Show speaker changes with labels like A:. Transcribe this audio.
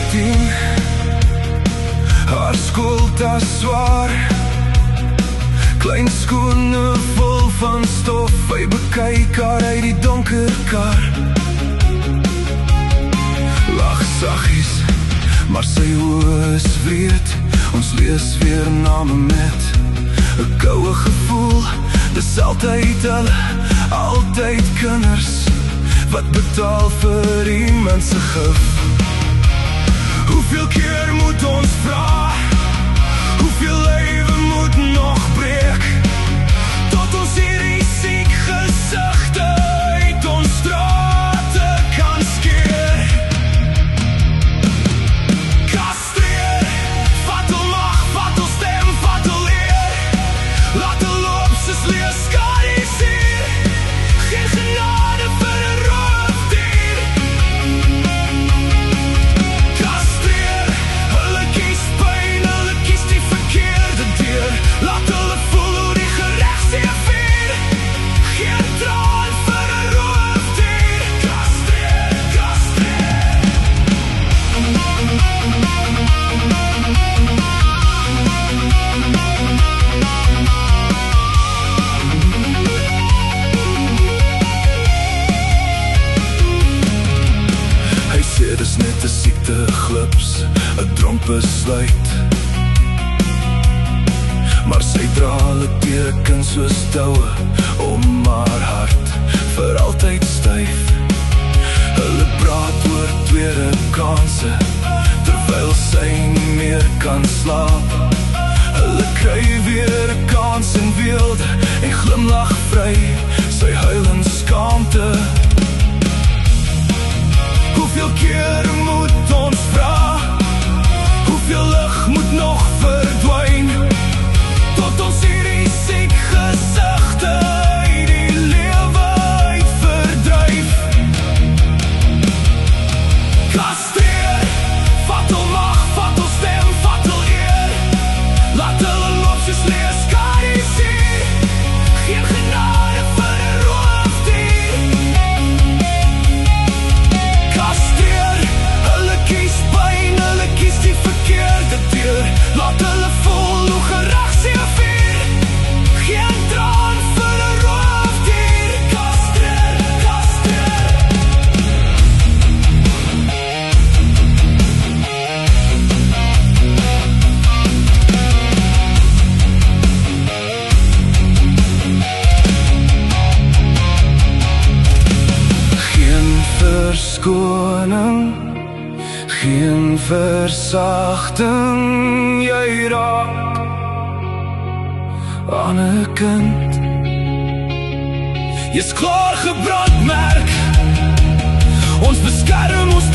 A: 14, haar skooltas swaar, klein skoene vol van stof, hy bekyk haar uit die donker kar. Lach saggies, maar sy oë is wreed, ons lees weer name met 'n koue gevoel. Dis altyd hulle, altyd kinders, wat betaal vir iemand se gif. Hoeveel keer moet ons vra, hoeveel lewe moet nog breek, tot ons hierdie siek gesigte uit ons strate kan skeer. Kastreer, vat hom mag, vat hom stem, vat hom eer, laat hom loop soos leeskariseer, geen genade vir 'n roofdier. Kastreer, hulle kies pyn, hulle kies die verkeerde deur, laat hulle voel hoe die gereg seevier, geen traan vir 'n roofdier. Kastreer, kastreer. Hy sê dis net 'n siekte glips, 'n dronk besluit, maar sy dra hulle teken soos toue om haar hart vir altyd styf. Hulle praat oor tweede kanse, terwyl sy nie meer kan slaap. Hulle kry weer 'n kans in weelde en glimlag vry, sy huil in skaamte. Hoeveel keer moet ons vra, hoeveel lig moet nog verdwyn, tot ons hierdie siek gesigte uit die lewe uit verdryf. Kastreer, vat hom mag, vat hom stem, vat hom eer, laat hulle loop soos leeskariseer, geen genade vir 'n roofdier. Kastreer, hulle kies pyn, hulle kies die verkeerde deur, laat hulle voel hoe gereg seevier, geen traan vir 'n roofdier. Kastreer, kastreer. Geen verskoning, geen versagting, jy raak aan 'n kind. Jy's klaar gebrandmerk, ons beskerm ons